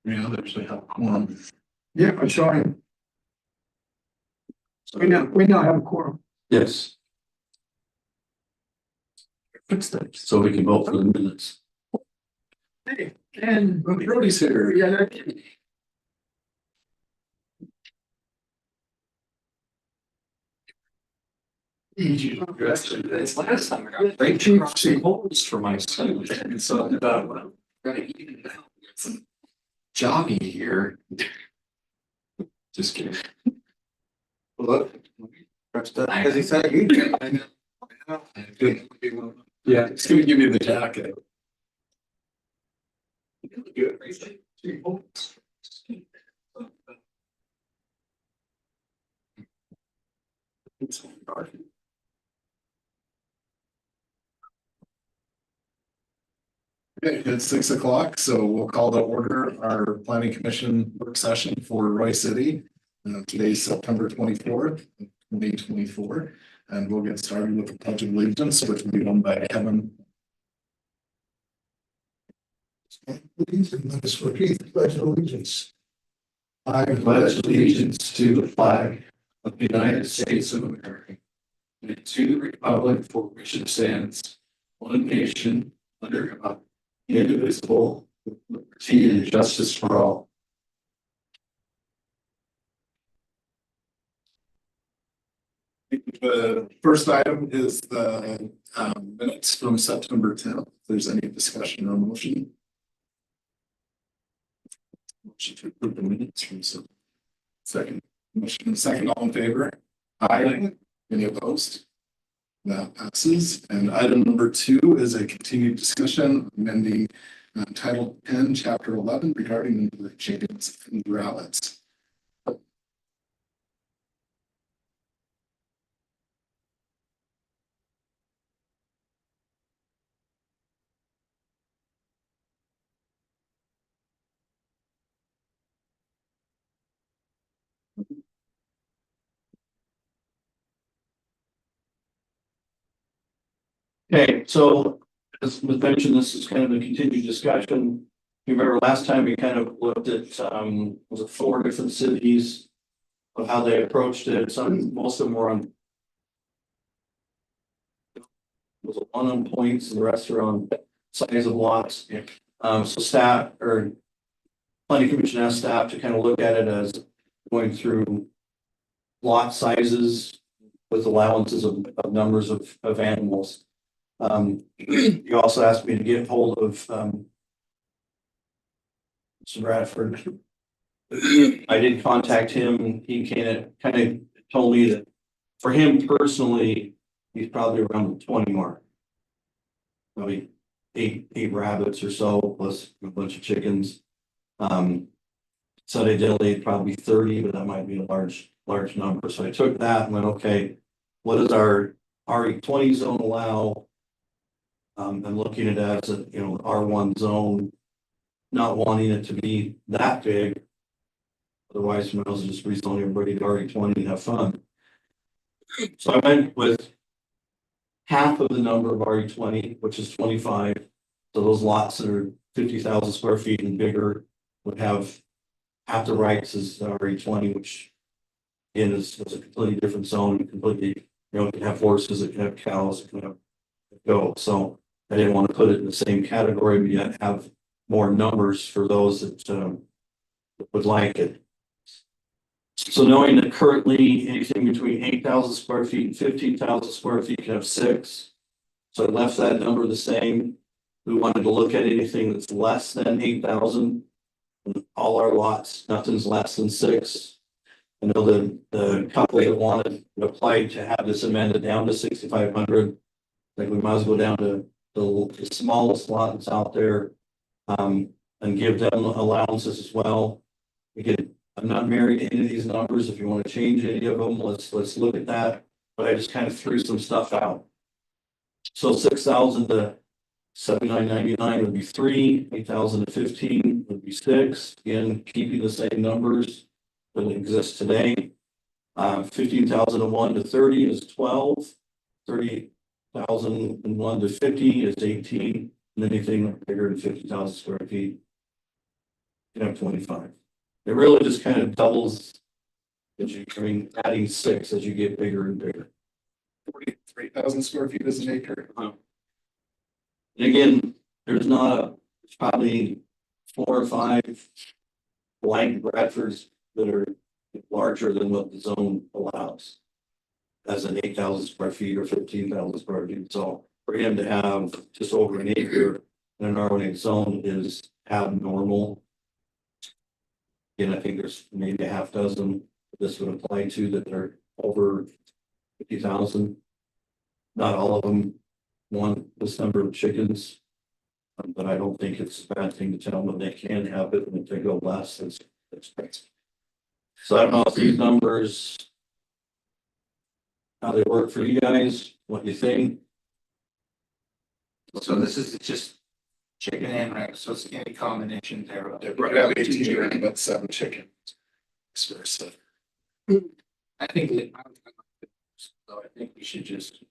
Yeah, there's a quorum. Yeah, I saw him. We now have a quorum. Yes. Fix that, so we can vote for the minutes. Hey, and Brody's here. yeah, It's last time I got great crossing holes for my son, and so I thought, well, gotta even it out. Get some jogging here. Just kidding. Look, as he said, you. I know. Good. Yeah, it's gonna give you the jacket. Good. Okay, it's 6 o'clock, so we'll call to order our planning commission work session for Roy City. Today's September 24th, 2024, and we'll get started with the pledge of allegiance, which will be done by Kevin. Please, and let us repeat the pledge of allegiance. I pledge allegiance to the flag of the United States of America and to the republic for which it stands, one nation, under God, indivisible, with liberty and justice for all. The first item is the minutes from September 10th. If there's any discussion or motion. Motion to approve the minutes from second. Motion second, all in favor? Aye. Any opposed? That passes. And item number 2 is a continued discussion amending Title 10, Chapter 11 regarding the chickens and rabbits. Okay, so as was mentioned, this is kind of a continued discussion. You remember last time we kind of looked at, was it 4 different cities of how they approached it? Most of them were on. Was it 1 on points and the rest are on size of lots. So staff or planning commission asked staff to kind of look at it as going through lot sizes with allowances of numbers of animals. You also asked me to get hold of Mr. Bradford. I did contact him. He kind of told me that for him personally, he's probably around the 20 mark. Probably eight rabbits or so, plus a bunch of chickens. So they did probably 30, but that might be a large number. So I took that and went, okay, what does our RE20 zone allow? And looking at it as a, R1 zone, not wanting it to be that big. Otherwise, I was just rezoning everybody to RE20 and have fun. So I went with half of the number of RE20, which is 25. So those lots that are 50,000 square feet and bigger would have half the rights as RE20, which again is a completely different zone. Completely, it can have horses, it can have cows, it can have goats. So I didn't want to put it in the same category, but yet have more numbers for those that would like it. So knowing that currently anything between 8,000 square feet and 15,000 square feet can have 6. So I left that number the same. We wanted to look at anything that's less than 8,000. All our lots, nothing's less than 6. I know the couple that wanted applied to have this amended down to 6,500. Like we might as well go down to the smallest lot that's out there, and give them allowances as well. I'm not married to any of these numbers. If you want to change any of them, let's look at that. But I just kind of threw some stuff out. So 6,000 to 7,999 would be 3, 8,000 to 15 would be 6. Again, keeping the same numbers that exist today. 15,001 to 30 is 12. 30,001 to 50 is 18. And anything bigger than 50,000 square feet you have 25. It really just kind of doubles. As you, I mean, adding 6 as you get bigger and bigger. 43,000 square feet is an acre. And again, there's probably 4 or 5 blank Bradfords that are larger than what the zone allows. As an 8,000 square feet or 15,000 square feet. So for him to have just over an acre in an R1 zone is abnormal. And I think there's maybe a half dozen this would apply to that are over 50,000. Not all of them want this number of chickens. But I don't think it's a bad thing to tell them they can have it, and if they go less, it's great. So I don't know if these numbers, how they work for you guys, what you think. So this is just chicken and rabbit, so it's any combination thereof. They brought out 18, but 7 chickens. Vice versa. I think that, so I think we should just.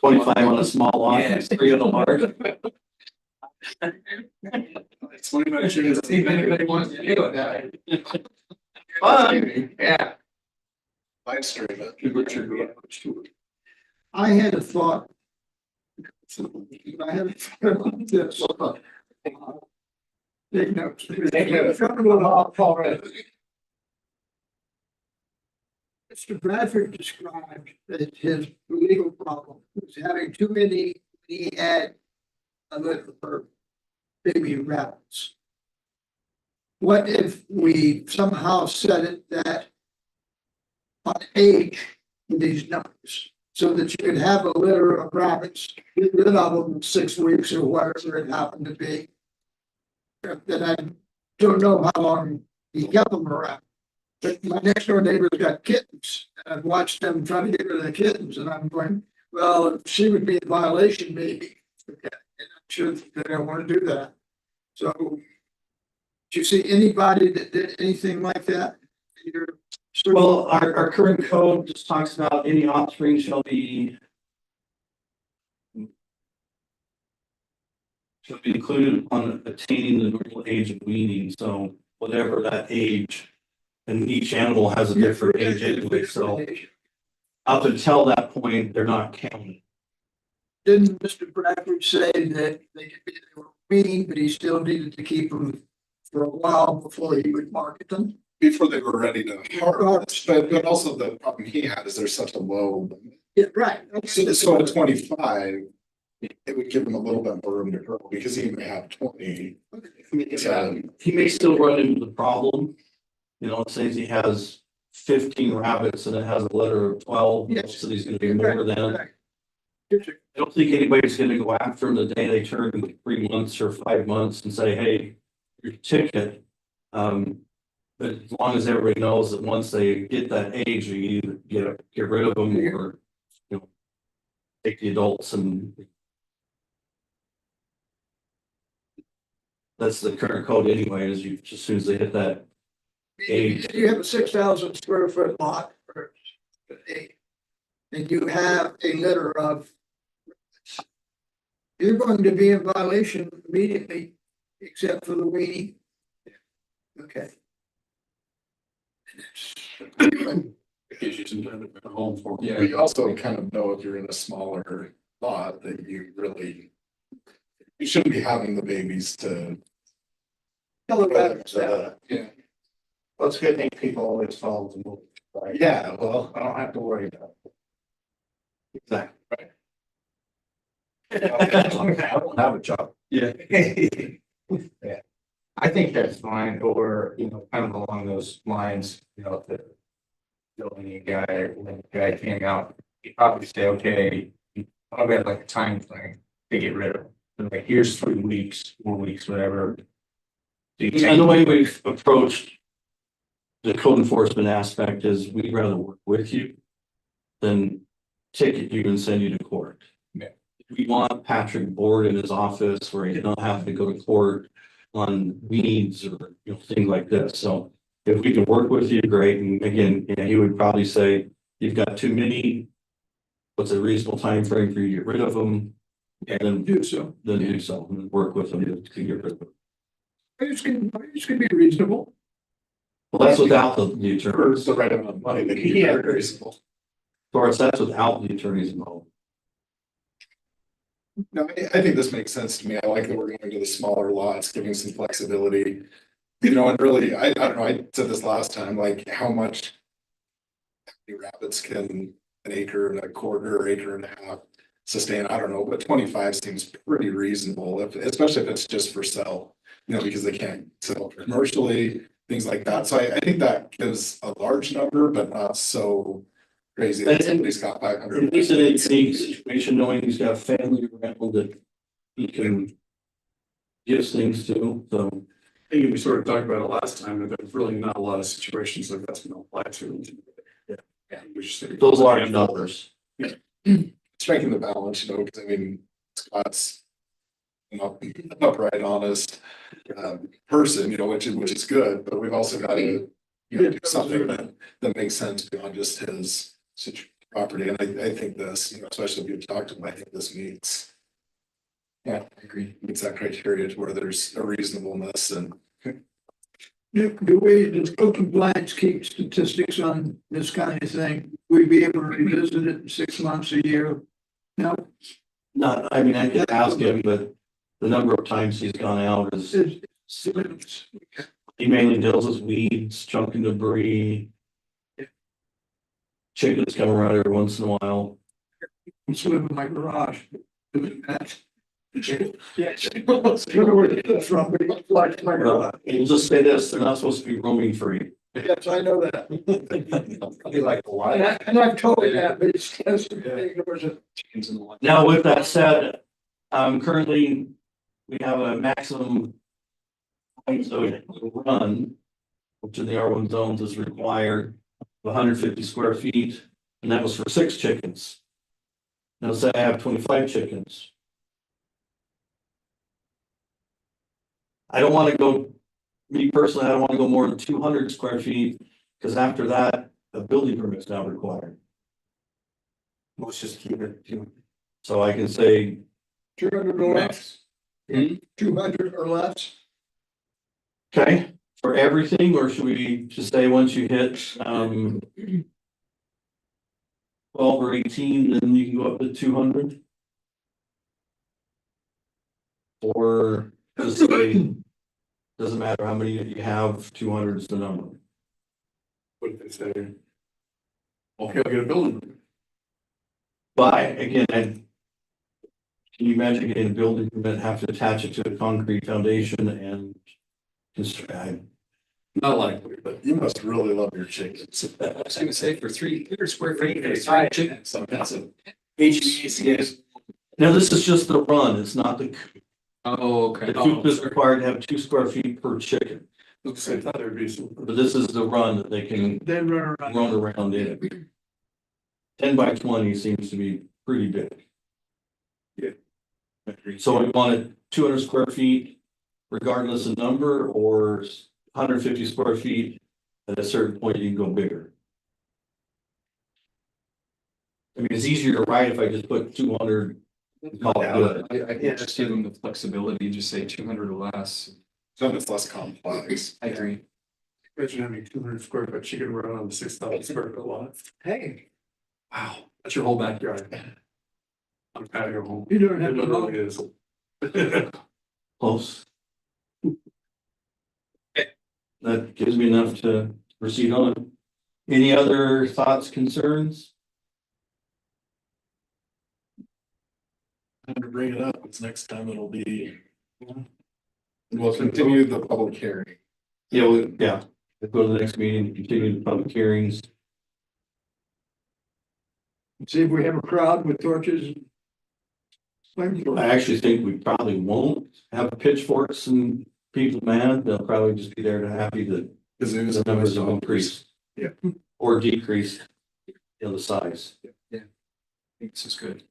25 on a small lot, Yeah. 3 on a large. It's 29 chickens. See if anybody wants to do it. Fun. Yeah. Live stream it. I had a thought. I had a thought about this. Take notes. Mr. Bradford described that his legal problem was having too many, he had a little for baby rabbits. What if we somehow set it that on age in these numbers, so that you could have a litter of rabbits, get rid of them in 6 weeks or whatever it happened to be. That I don't know how long he kept them around. But my next door neighbor's got kittens, and I've watched them try to get rid of the kittens, and I'm going, well, if she would be in violation, maybe. And I'm sure that they don't want to do that. So, do you see anybody that did anything like that? Well, our current code just talks about any offspring shall be included upon attaining the normal age of weaning, so whatever that age. And each animal has a different age anyway, so up until that point, they're not counted. Didn't Mr. Bradford say that they were weaned, but he still needed to keep them for a while before he would market them? Before they were ready to harvest, but also the problem he had is there's such a low. Yeah, right. So at 25, it would give him a little bit more room to grow because he may have 20. He may still run into the problem. You know, it says he has 15 rabbits and it has a litter of 12, Yes. so he's gonna be more than. Right. I don't think anybody's gonna go after him the day they turn 3 months or 5 months and say, hey, your ticket. But as long as everybody knows that once they get that age, you either get rid of them or, you know, take the adults and. That's the current code anyway, is you, as soon as they hit that. If you have a 6,000 square foot lot or and you have a litter of, you're going to be in violation immediately, except for the weaning. Okay. Because you should have a home for. Yeah, you also kind of know if you're in a smaller lot that you shouldn't be having the babies to. Tell the rabbits that. Yeah. Well, it's a good thing people always follow the rules, right? Yeah, well, I don't have to worry about it. Exactly. I don't have a job. Yeah. Yeah. I think that's fine, or, you know, kind of along those lines, you know, if the building guy, when the guy came out, he probably say, okay, I'll get like a time frame to get rid of it. And like, here's 3 weeks, 4 weeks, whatever. Do you And the way take- we've approached the code enforcement aspect is we'd rather work with you than ticket you and send you to court. Yeah. We want Patrick Board in his office where he's not having to go to court on weeds or, you know, things like this. So if we can work with you, great. And again, you know, he would probably say, you've got too many. What's a reasonable time frame for you to get rid of them? and then Do so. do something, and work with them to get rid of it. It's gonna be reasonable. Well, that's without the For attorneys. the right amount of money, they can be Yeah. very reasonable. Of course, that's without the attorneys involved. No, I think this makes sense to me. I like that we're going to the smaller lots, giving some flexibility. You know, and really, I don't know, I said this last time, like how much rabbits can an acre and a quarter, or acre and a half sustain? I don't know, but 25 seems pretty reasonable, especially if it's just for sale, you know, because they can't sell commercially, things like that. So I think that gives a large number, but not so crazy that And- somebody's got 500. He's in a unique situation, knowing he's got family around that he can give things to, so. I think we sort of talked about it last time, that there's really not a lot of situations that that's gonna apply to. Yeah. We should say- Those large numbers. Striking the balance, you know, because I mean, Scott's an upright, honest person, you know, which is good, but we've also got to, you know, do something that makes sense beyond just his property. And I think this, you know, especially if you've talked to him, I think this meets. Yeah, I agree. Meets that criteria to where there's a reasonableness and. Do we, does code compliance keep statistics on this kind of thing? We'd be able to revisit it in 6 months, a year? No, Not, I mean, I could ask him, but the number of times he's gone out is, it's, he mainly deals with weeds, junk and debris. Chickens come around every once in a while. I'm swimming in my garage. Doing that. Yes. I don't know where it's from, but it's like my garage. We'll just say this, they're not supposed to be roaming free. Yes, I know that. Be like a lot. And I've told you that, but it's just, ignores it. Now, with that said, currently, we have a maximum height of run, which in the R1 zones is required, of 150 square feet, and that was for 6 chickens. Now, say I have 25 chickens. I don't want to go, me personally, I don't want to go more than 200 square feet, because after that, a building permit is now required. Let's just keep it, So I can say 200 or less. 200 or less. okay, for everything, or should we just say once you hit, 12 or 18, then you can go up to 200? Or just say, doesn't matter how many you have, 200 is the number. What if they say? Okay, I'll get a building. permit. But again, can you imagine getting a building permit, have to attach it to a concrete foundation and just, Not likely, but You must really love your chickens. I was gonna say for 300 square feet, there's 3 chickens, so that's a HVAC. now this is just the run, it's not the, Oh, okay. the coop is required to have 2 square feet per chicken. looks like I thought there'd be some. But this is the run that they can Then run around. run around in it. 10 by 20 seems to be pretty big. So we wanted 200 square feet regardless of number, or 150 square feet. At a certain point, you can go bigger. I mean, it's easier to write if I just put 200. and call it good. I think just give them the flexibility, just say 200 or less. So it's less complex. I agree. Imagine having 200 square foot chicken run on the 6,000 square foot lot. Hey, Wow, that's your whole backyard. On patio home. you don't It have to know. literally is. Close. That gives me enough to proceed on. Any other thoughts, concerns? I'm gonna bring it up, it's next time it'll be. We'll continue the public hearing. Yeah, we'll go to the next meeting, continue the public hearings. See if we have a crowd with torches. I actually think we probably won't have pitchforks and people mad. They'll probably just be there to happy that Because it was the numbers have increased. Yeah. Or decreased in the size. I think this is good.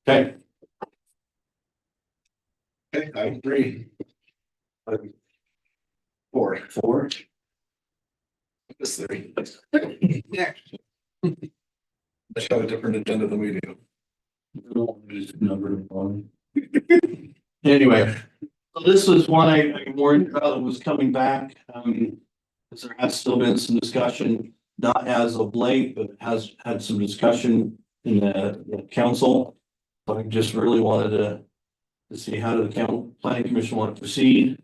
Okay. Okay, I agree. 4. This 3. Next, I should have a different agenda than we do. Anyway, so this was one I warned about that was coming back, because there has still been some discussion, not as of late, but has had some discussion in the council. So I just really wanted to see how the planning commission want to proceed.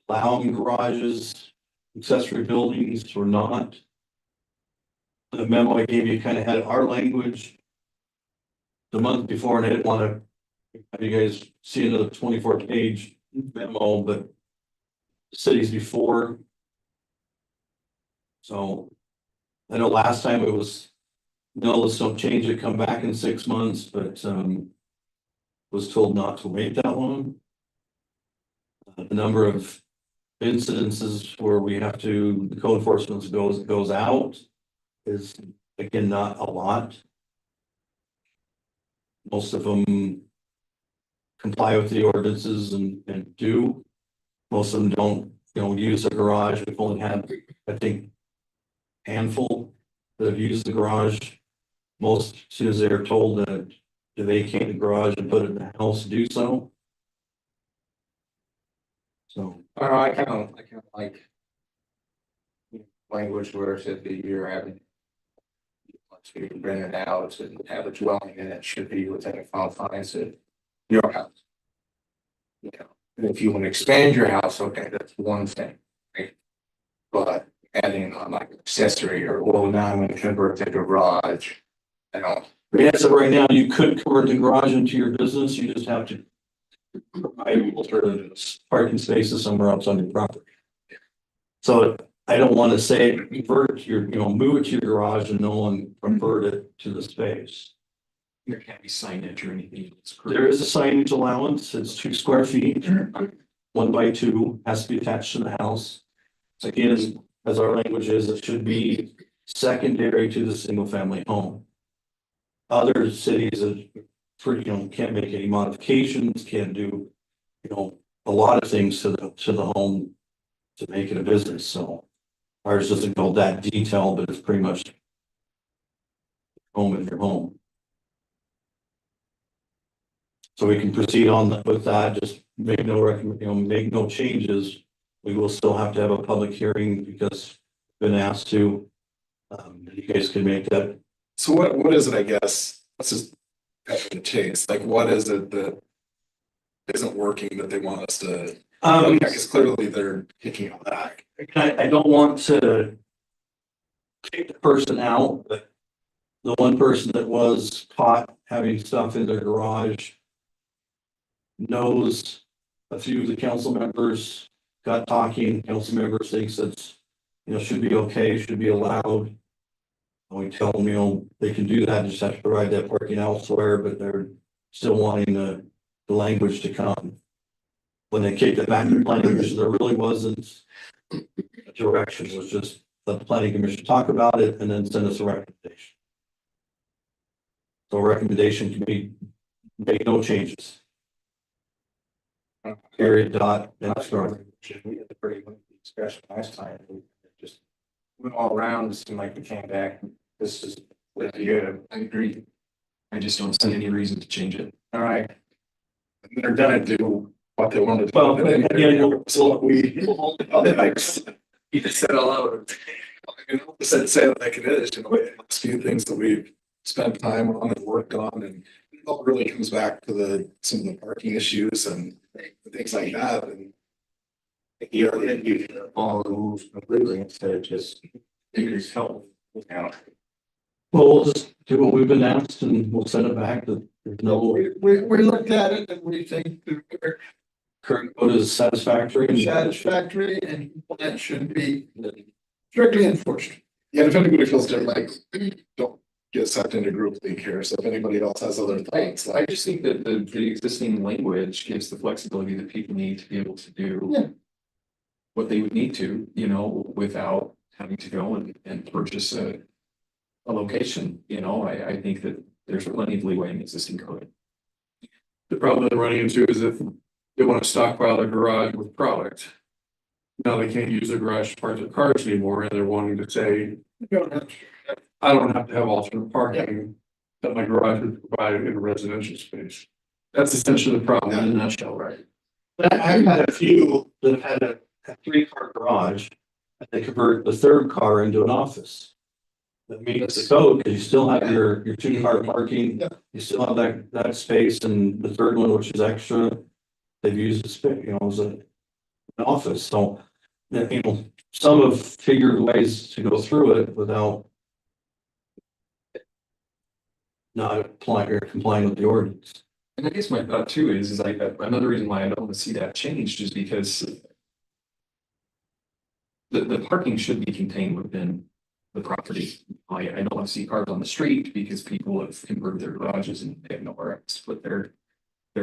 Allowing garages, accessory buildings or not. The memo I gave you kind of had our language the month before, and I didn't want to have you guys see another 24-page memo, but the cities before. So I know last time it was, no, let's don't change it, come back in 6 months, but was told not to wait that long. The number of incidences where we have to, the code enforcement goes out is again not a lot. Most of them comply with the ordinances and do. Most of them don't, use the garage. We've only had, I think, handful that have used the garage. Most, as soon as they're told to vacate the garage and put it in the house, do so. So, I kind of like language where it said that you're having to rent it out and have a dwelling and it should be within the confines of your house. You know, and if you want to expand your house, okay, that's one thing, right? But adding on like accessory or, well, now I'm gonna convert the garage. I don't, yeah, so right now you could convert the garage into your business, you just have to provide alternative parking spaces somewhere else on your property. So I don't want to say convert your, move it to your garage and no one convert it to the space. There can't be signage or anything. There is a signage allowance, it's 2 square feet, 1 by 2, has to be attached to the house. So again, as our language is, it should be secondary to the single family home. Other cities can't make any modifications, can't do, a lot of things to the home to make it a business, so ours doesn't go that detailed, but it's pretty much home in your home. So we can proceed with that, just make make no changes. We will still have to have a public hearing because we've been asked to. You guys can make that. So what is it, I guess, let's just cut to the chase, like what is it that isn't working that they want us to, because clearly they're kicking it back. I don't want to kick the person out, but the one person that was caught having stuff in their garage knows a few of the council members got talking, council members thinks it's, should be okay, should be allowed. And we tell them, they can do that, just have to provide that parking elsewhere, but they're still wanting the language to come. When they kicked it back to the planning commission, there really wasn't a direction, it was just let the planning commission talk about it and then send us a recommendation. So a recommendation can be make no changes. Period, dot, and start. we had a pretty lengthy discussion last time. We just went all around, it seemed like we came back. This is pretty good. I agree. I just don't see any reason to change it. All right. And they're gonna do what they want to do. Well, And then- again, So we. You just said all out. Say it like it is, the last few things that we've spent time on and worked on, and it all really comes back to some of the parking issues and things like that, and. You follow the rules completely instead of just increase help. well, we'll just do what we've been asked and we'll send it back. There's no We looked at it and we think they're current code is satisfactory. and- satisfactory and that should be strictly enforced. Yeah, if anybody feels different, like, don't get sucked into group league here, so if anybody else has other thoughts, I like. just think that the existing language gives the flexibility that people need to be able to do. Yeah. What they would need to, without having to go and purchase a location, I think that there's plenty of leeway in the existing code. The problem they're running into is if they want to stockpile their garage with product. Now they can't use their garage to park their cars anymore, and they're wanting to say, You don't have to- I don't have to have alternate parking. that my garage would provide in a residential space. That's essentially the problem in a nutshell, right? But I've had a few that have had a 3-car garage. And they convert the 3rd car into an office. That meets the code, because you still have your 2-car parking, you still have that space, and the 3rd one, which is extra. They've used the space, as an office, so, some have figured ways to go through it without not applying or complying with the ordinance. And I guess my thought too is another reason why I don't want to see that changed is because the parking should be contained within the property. I don't want to see cars on the street because people have converted their garages and they have nowhere else to put their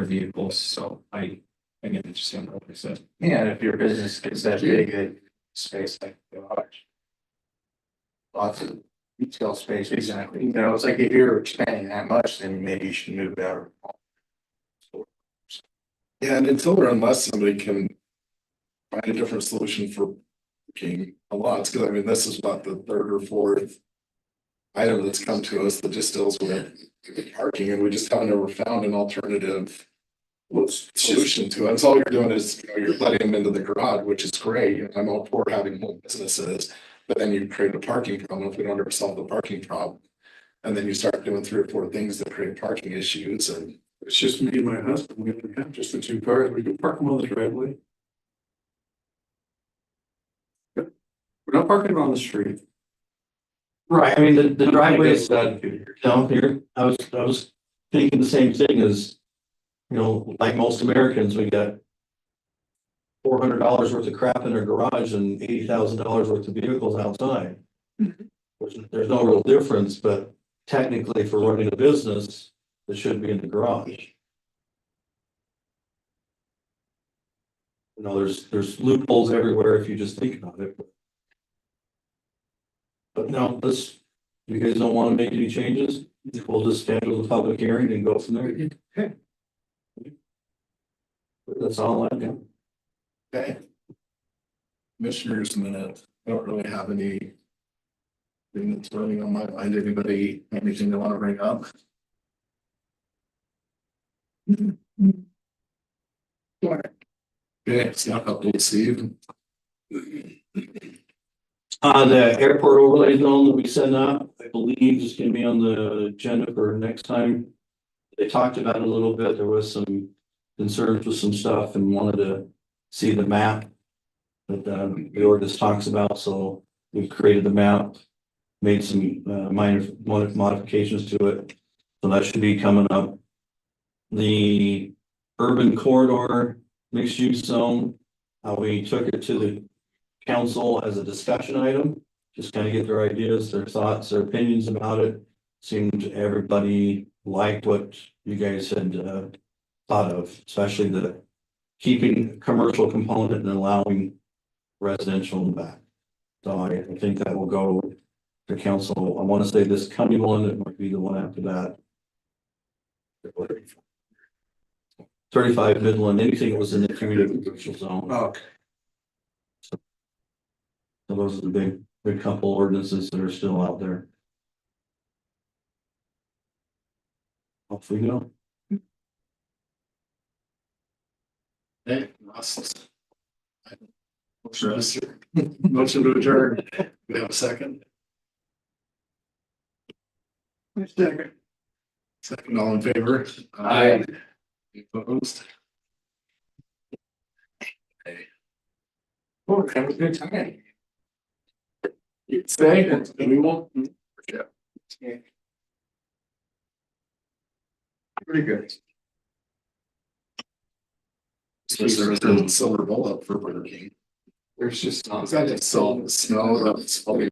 vehicles. So again, it's just what I said. Yeah, if your business gets that big, a space like the garage. Lots of retail space, exactly. You know, it's like if you're expanding that much, then maybe you should move out. Yeah, and until or unless somebody can find a different solution for parking a lot, because I mean, this is about the 3rd or 4th item that's come to us that just deals with parking, and we just haven't ever found an alternative solution to it. And so all you're doing is, you're letting them into the garage, which is great. I'm all for having more businesses, but then you create a parking problem if we don't ever solve the parking problem. And then you start doing 3 or 4 things that create parking issues, and It's just me and my husband, we only have just the 2 cars, we can park them on the driveway. We're not parking on the street. Right, I mean, the driveway is, Here. here, I was thinking the same thing as, like most Americans, we got $400 worth of crap in our garage and $80,000 worth of vehicles outside. Which there's no real difference, but technically for running a business, it should be in the garage. There's loopholes everywhere if you just think about it. But no, you guys don't want to make any changes, we'll just schedule the public hearing and go from there. Okay. That's all I got. okay. Commissioners minute, I don't really have any thing that's running on my mind. Anybody, anything they want to bring up? Okay, it's not up to Steve. The airport overlay zone that we sent out, I believe is gonna be on the agenda for next time. They talked about it a little bit, there was some concerns with some stuff and wanted to see the map that the ordinance talks about, so we've created the map, made some minor modifications to it, so that should be coming up. The urban corridor mixed use zone, we took it to the council as a discussion item, just kind of get their ideas, their thoughts, their opinions about it. Seemed everybody liked what you guys had thought of, especially the keeping commercial component and allowing residential in the back. So I think that will go to council. I want to say this coming one, it might be the one after that. 35 Midland, anything that was in the community commercial zone. Okay. So those are the big couple ordinances that are still out there. Off we go. Okay, last. Motion to adjourn. We have a second. Second. Second, all in favor? Aye. Opposed? Oh, that was a good time. You say, we won't. Yeah. Pretty good. So there's a silver bullet for Burger King. There's just not. Is that it? So snow, that's probably